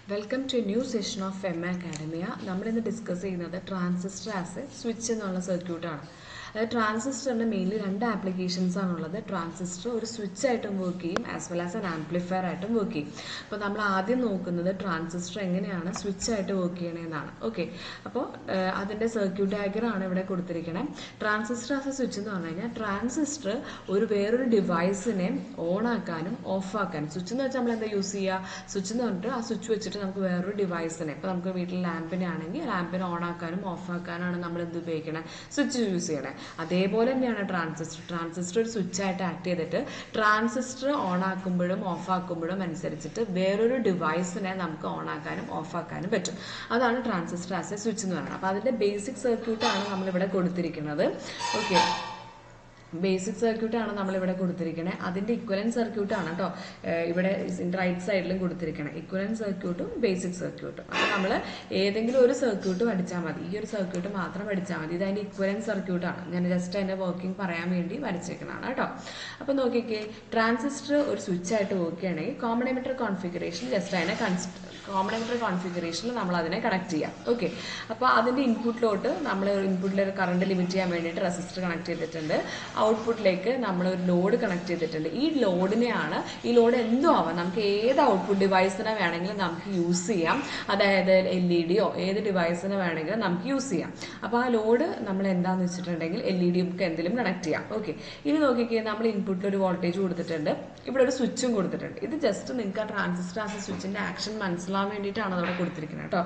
Welcome to a new session of FEMA Academia. We will discuss the transistor as a switch circuit. Transistor mainly two applications. Transistor is a switch item working as well as an amplifier item working. So, we will see the transistor is switch item working. Okay. So, that's the circuit diagram. Transistor as a switch is transistor is a device on and off. Switch is use switch is switch we device. If we lamp on and off, switch use അതേപോലെ transistor switch ആയിട്ട് act ചെയ്തിട്ട് transistor on ആക്കുമ്പോഴും of ആക്കുമ്പോഴും അനുസരിച്ചിട്ട് വേറൊരു ഡിവൈസിനെ നമുക്ക് on ആക്കാനും of ആക്കാനും പറ്റും. അതാണ് ട്രാൻസിസ്റ്റർ ആസ് എ സ്വിച്ച് എന്ന് പറയുന്നത്. അപ്പോൾ അതിന്റെ ബേസിക് സർക്യൂട്ട് ആണ് നമ്മൾ ഇവിടെ കൊടുത്തിരിക്കുന്നത്. ഓക്കെ, ബേസിക് സർക്യൂട്ട് ആണ് നമ്മൾ ഇവിടെ കൊടുത്തിരിക്കുന്നത്. അതിന്റെ ഇക്വലന്റ് സർക്യൂട്ട് ആണ് കേട്ടോ ഇവിടെ റൈറ്റ് സൈഡിലും കൊടുത്തിരിക്കുന്നത്. ഇക്വലന്റ് സർക്യൂട്ടും ബേസിക് സർക്യൂട്ടും. അപ്പോൾ നമ്മൾ ഏതെങ്കിലും ഒരു സർക്യൂട്ട് പഠിച്ചാൽ മതി. ഈ ഒരു സർക്യൂട്ട് മാത്രം പഠിച്ചാൽ മതി. ഇത് അതിന്റെ ഇക്വലന്റ് സർക്യൂട്ട് ആണ്. ഞാൻ ജസ്റ്റ് അതിന്റെ വർക്കിംഗ് പറയാൻ വേണ്ടി വരച്ചേക്കുന്നതാണ് കേട്ടോ. അപ്പോൾ നോക്കിക്കേ, ട്രാൻസിസ്റ്റർ ഒരു സ്വിച്ച് ആയിട്ട് വർക്ക് ചെയ്യണമെങ്കിൽ കോമൺ എമിറ്റർ കോൺഫിഗറേഷൻ ജസ്റ്റ് അതിനെ കോമൺ എമിറ്റർ കോൺഫിഗറേഷനിൽ നമ്മൾ അതിനെ കണക്ട് ചെയ്യാം. ഓക്കെ, അപ്പോൾ അതിന്റെ ഇൻപുട്ടിലോട്ട് നമ്മൾ ഇൻപുട്ടിലെ കറണ്ട് ലിമിറ്റ് ചെയ്യാൻ വേണ്ടിയിട്ട് റെസിസ്റ്റർ കണക്ട് ചെയ്തിട്ടുണ്ട്. ഔട്ട്പുട്ടിലേക്ക് നമ്മൾ ഒരു ലോഡ് കണക്ട് ചെയ്തിട്ടുണ്ട്. ഈ ലോഡിനെയാണ്, ഈ ലോഡ് എന്തോ ആവാം, നമുക്ക് ഏത് ഔട്ട്പുട്ട് ഡിവൈസിനെ വേണമെങ്കിലും നമുക്ക് യൂസ് ചെയ്യാം. അതായത് LED ഏത് ഡിവൈസിനെ വേണമെങ്കിലും നമുക്ക് യൂസ് ചെയ്യാം. അപ്പോൾ ആ ലോഡ് നമ്മൾ എന്താണെന്ന് വെച്ചിട്ടുണ്ടെങ്കിൽ LED ഒക്കെ എന്തെങ്കിലും കണക്ട് ചെയ്യാം. ഓക്കെ, ഇനി നോക്കിക്കേ, നമ്മൾ ഇൻപുട്ടിൽ ഒരു വോൾട്ടേജ് കൊടുത്തിട്ടുണ്ട്, ഇവിടെ ഒരു സ്വിച്ചും കൊടുത്തിട്ടുണ്ട്. ഇത് ജസ്റ്റ് നിങ്ങൾക്ക് ആ ട്രാൻസിസ്റ്റർ ആസ് എ സ്വിച്ചിന്റെ ആക്ഷൻ മനസ്സിലാക്കാൻ വേണ്ടിയിട്ടാണ് അവിടെ കൊടുത്തിരിക്കുന്നത് കേട്ടോ.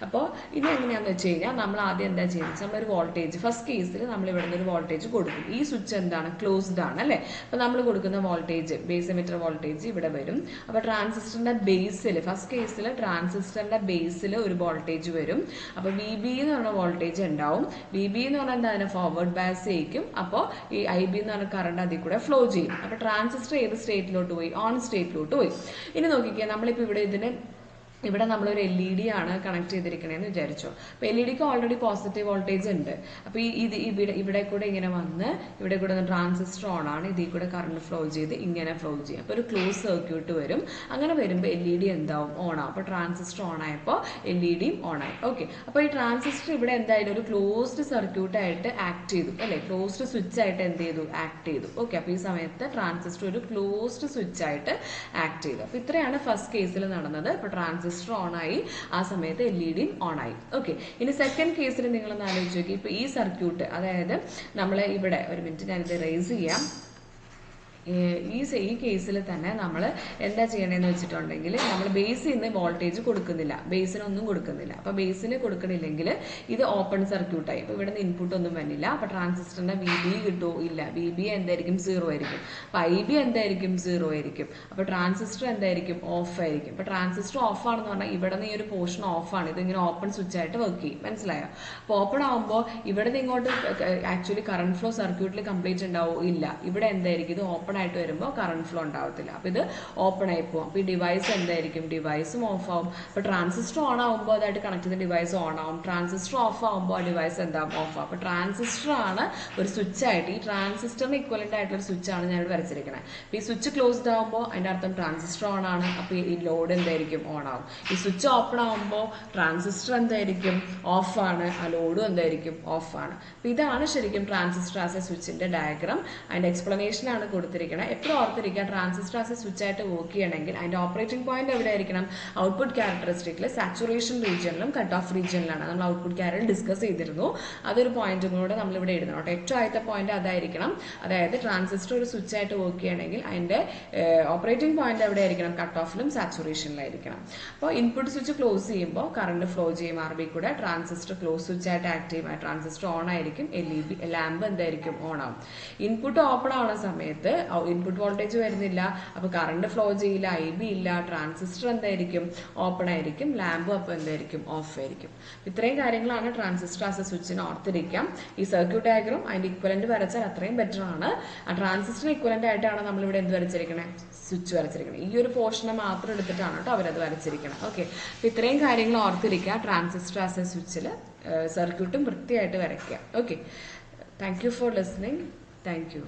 അപ്പോൾ ഇത് എങ്ങനെയാണെന്ന് വെച്ച് കഴിഞ്ഞാൽ നമ്മൾ ആദ്യം എന്താ ചെയ്യുന്നത്, നമ്മളൊരു വോൾട്ടേജ് ഫസ്റ്റ് കേസിൽ നമ്മൾ ഇവിടെ നിന്ന് ഒരു വോൾട്ടേജ് കൊടുക്കും. ഈ സ്വിച്ച് എന്താണ്, ക്ലോസ്ഡ് ആണ് അല്ലേ. അപ്പോൾ നമ്മൾ കൊടുക്കുന്ന വോൾട്ടേജ് ബേസ് എമിറ്റർ വോൾട്ടേജ് ഇവിടെ വരും. അപ്പോൾ ട്രാൻസിസ്റ്ററിന്റെ ബേസിൽ ഫസ്റ്റ് കേസിൽ ട്രാൻസിസ്റ്ററിന്റെ ബേസിൽ ഒരു വോൾട്ടേജ് വരും. അപ്പോൾ VB എന്ന് പറഞ്ഞ വോൾട്ടേജ് ഉണ്ടാവും. VB എന്ന് പറഞ്ഞാൽ എന്താ, അതിനെ ഫോർവേഡ് ബയസ് ചെയ്യിക്കും. അപ്പോൾ ഈ IB എന്ന് പറഞ്ഞ കറണ്ട് അതിൽ കൂടെ ഫ്ലോ ചെയ്യും. അപ്പോൾ ട്രാൻസിസ്റ്റർ ഏത് സ്റ്റേറ്റിലോട്ട് പോയി, ഓൺ സ്റ്റേറ്റിലോട്ട് പോയി. ഇനി നോക്കിക്കുക, നമ്മളിപ്പോൾ ഇവിടെ നമ്മളൊരു LED ആണ് കണക്ട് ചെയ്തിരിക്കണേന്ന് വിചാരിച്ചോ. അപ്പോൾ LEDക്ക് ഓൾറെഡി പോസിറ്റീവ് വോൾട്ടേജ് ഉണ്ട്. അപ്പോൾ ഇവിടെ കൂടെ ഇങ്ങനെ വന്ന് ഇവിടെ കൂടെ ട്രാൻസിസ്റ്റർ ഓൺ ആണ്, ഇതിൽ കൂടെ കറണ്ട് ഫ്ലോ ചെയ്ത് ഇങ്ങനെ ഫ്ലോ ചെയ്യും. അപ്പോൾ ഒരു ക്ലോസ് സർക്യൂട്ട് വരും. അങ്ങനെ വരുമ്പോൾ LED എന്താവും, ഓൺ ആവും. അപ്പോൾ ട്രാൻസിസ്റ്റർ ഓൺ ആയപ്പോൾ LEDയും ഓൺ ആയി. ഓക്കെ, അപ്പോൾ ഈ ട്രാൻസിസ്റ്റർ ഇവിടെ എന്തായാലും ഒരു ക്ലോസ്ഡ് സർക്യൂട്ട് ആയിട്ട് ആക്ട് ചെയ്തു അല്ലേ, ക്ലോസ്ഡ് സ്വിച്ച് ആയിട്ട് എന്ത് ചെയ്തു, ആക്ട് ചെയ്തു. ഓക്കെ, അപ്പോൾ ഈ സമയത്ത് ട്രാൻസിസ്റ്റർ ഒരു ക്ലോസ്ഡ് സ്വിച്ച് ആയിട്ട് ആക്ട് ചെയ്തു. അപ്പോൾ ഇത്രയാണ് ഫസ്റ്റ് കേസിൽ നടന്നത്. ഇപ്പോൾ ട്രാൻസിസ്റ്റർ ഓൺ ആയി, ആ സമയത്ത് LED ഓൺ ആയി. ഓക്കെ, ഇനി സെക്കൻഡ് കേസിൽ നിങ്ങളൊന്ന് ആലോചിച്ച് നോക്കി. ഇപ്പൊ ഈ സർക്യൂട്ട്, അതായത് നമ്മൾ ഇവിടെ ഒരു മിനിറ്റ് ഞാനിത് റേസ് ചെയ്യാം. ഈ കേസിൽ തന്നെ നമ്മൾ എന്താ ചെയ്യണമെന്ന് വെച്ചിട്ടുണ്ടെങ്കിൽ നമ്മൾ ബേസിൽ നിന്ന് വോൾട്ടേജ് കൊടുക്കുന്നില്ല, ബേസിനൊന്നും കൊടുക്കുന്നില്ല. അപ്പോൾ ബേസിന് കൊടുക്കണില്ലെങ്കിൽ ഇത് ഓപ്പൺ സർക്യൂട്ടായി. ഇപ്പോൾ ഇവിടെ നിന്ന് ഇൻപുട്ട് ഒന്നും വന്നില്ല. അപ്പോൾ ട്രാൻസിസ്റ്ററിന്റെ VB കിട്ടുമോ, ഇല്ല. VB എന്തായിരിക്കും, 0 ആയിരിക്കും. അപ്പോൾ IB എന്തായിരിക്കും, 0 ആയിരിക്കും. അപ്പോൾ ട്രാൻസിസ്റ്റർ എന്തായിരിക്കും, ഓഫ് ആയിരിക്കും. അപ്പോൾ ട്രാൻസിസ്റ്റർ ഓഫ് ആണെന്ന് പറഞ്ഞാൽ ഇവിടെ നിന്ന് ഈ ഒരു പോർഷൻ ഓഫ് ആണ്, ഇതിങ്ങനെ ഓപ്പൺ സ്വിച്ച് ആയിട്ട് വർക്ക് ചെയ്യും. മനസ്സിലായോ? അപ്പോൾ ഓപ്പൺ ആകുമ്പോൾ ഇവിടെ നിന്ന് ഇങ്ങോട്ട് ആക്ച്വലി കറണ്ട് ഫ്ലോ സർക്യൂട്ടിൽ കംപ്ലീറ്റ് ഉണ്ടാവോ, ഇല്ല. ഇവിടെ എന്തായിരിക്കും, ഇത് ഓപ്പൺ ആയിട്ട് വരുമ്പോൾ കറണ്ട് ഫ്ലോ ഉണ്ടാവത്തില്ല. അപ്പോൾ ഇത് ഓപ്പൺ ആയി പോകും. അപ്പോൾ ഈ ഡിവൈസ് എന്തായിരിക്കും, ഡിവൈസും ഓഫ് ആവും. അപ്പോൾ ട്രാൻസിസ്റ്റർ ഓൺ ആകുമ്പോൾ അതായിട്ട് കണക്ട് ചെയ്ത ഡിവൈസ് ഓൺ ആവും. ട്രാൻസിസ്റ്റർ ഓഫ് ആകുമ്പോൾ ആ ഡിവൈസ് എന്താവും, ഓഫ് ആവും. അപ്പോൾ ട്രാൻസിസ്റ്റർ ആണ് ഒരു സ്വിച്ച് ആയിട്ട്, ഈ ട്രാൻസിസ്റ്ററിന് ഇക്വലന്റ് ആയിട്ടുള്ള ഒരു സ്വിച്ച് ആണ് ഞാൻ വരച്ചിരിക്കുന്നത്. അപ്പോൾ ഈ സ്വിച്ച് ക്ലോസ്ഡ് ആകുമ്പോൾ അതിന്റെ അർത്ഥം ട്രാൻസിസ്റ്റർ ഓൺ ആണ്. അപ്പോൾ ഈ ലോഡ് എന്തായിരിക്കും, ഓൺ ആവും. ഈ സ്വിച്ച് ഓപ്പൺ ആകുമ്പോൾ ട്രാൻസിസ്റ്റർ എന്തായിരിക്കും, ഓഫ് ആണ്. ആ ലോഡും എന്തായിരിക്കും, ഓഫ് ആണ്. അപ്പോൾ ഇതാണ് ശരിക്കും ട്രാൻസിസ്റ്റർ ആസ് എ സ്വിച്ചിന്റെ ഡയഗ്രാം. അതിന്റെ എക്സ്പ്ലനേഷൻ ആണ് കൊടുത്തിരിക്കുന്നത്. എപ്പോഴും ഓർത്തിരിക്കുക, ട്രാൻസിസ്റ്റർ ആസ് എ സ്വിച്ച് ആയിട്ട് വർക്ക് ചെയ്യണമെങ്കിൽ അതിന്റെ ഓപ്പറേറ്റിംഗ് പോയിന്റ് എവിടെ ആയിരിക്കണം, ഔട്ട്പുട്ട് ക്യാരക്ടറിസ്റ്റിക്കിൽ സാച്ചുറേഷൻ റീജിയനിലും കട്ട് ഓഫ് റീജിയനിലാണ്. നമ്മൾ ഔട്ട്പുട്ട് ക്യാരൽ ഡിസ്കസ് ചെയ്തിരുന്നു. അതൊരു പോയിന്റും കൂടെ നമ്മൾ ഇവിടെ എഴുതണം. ഏറ്റവും ആദ്യത്തെ പോയിന്റ് അതായിരിക്കണം. അതായത് ട്രാൻസിസ്റ്റർ ഒരു സ്വിച്ച് ആയിട്ട് വർക്ക് ചെയ്യണമെങ്കിൽ അതിന്റെ ഓപ്പറേറ്റിംഗ് പോയിന്റ് എവിടെ ആയിരിക്കണം, കട്ട് ഓഫിലും സാച്ചുറേഷനിലായിരിക്കണം. അപ്പോൾ ഇൻപുട്ട് സ്വിച്ച് ക്ലോസ് ചെയ്യുമ്പോൾ കറണ്ട് ഫ്ലോ ചെയ്യും RB കൂടെ. ട്രാൻസിസ്റ്റർ ക്ലോസ് സ്വിച്ച് ആയിട്ട് ആക്ട് ചെയ്യും. ട്രാൻസിസ്റ്റർ ഓൺ ആയിരിക്കും. ലാമ്പ് എന്തായിരിക്കും, ഓൺ ആവും. ഇൻപുട്ട് ഓപ്പൺ ആവുന്ന സമയത്ത് ഇൻപുട്ട് വോൾട്ടേജ് വരുന്നില്ല, അപ്പോൾ കറണ്ട് ഫ്ലോ ചെയ്യില്ല, IB ഇല്ല. ട്രാൻസിസ്റ്റർ എന്തായിരിക്കും, ഓപ്പൺ ആയിരിക്കും. ലാമ്പും അപ്പോൾ എന്തായിരിക്കും, ഓഫ് ആയിരിക്കും. ഇത്രയും കാര്യങ്ങളാണ് ട്രാൻസിസ്റ്റർ ആസ് എ സ്വിച്ചിന് ഓർത്തിരിക്കാം. ഈ സർക്യൂട്ട് ഡയഗ്രാം അതിന്റെ ഇക്വലന്റ് വരച്ചാൽ അത്രയും ബെറ്റർ ആണ്. ആ ട്രാൻസിസ്റ്റർ ഇക്വലന്റ് ആയിട്ടാണ് നമ്മളിവിടെ എന്ത് വരച്ചിരിക്കണേ, സ്വിച്ച് വരച്ചിരിക്കണം. ഈ ഒരു പോർഷനെ മാത്രം എടുത്തിട്ടാണ് കേട്ടോ അവരത് വരച്ചിരിക്കണം. ഓക്കെ, അപ്പോൾ ഇത്രയും കാര്യങ്ങൾ ഓർത്തിരിക്കുക. ട്രാൻസിസ്റ്റർ ആസ് എ സ്വിച്ചിൽ സർക്യൂട്ടും വൃത്തിയായിട്ട് വരയ്ക്കുക. Okay, thank you for listening. Thank you.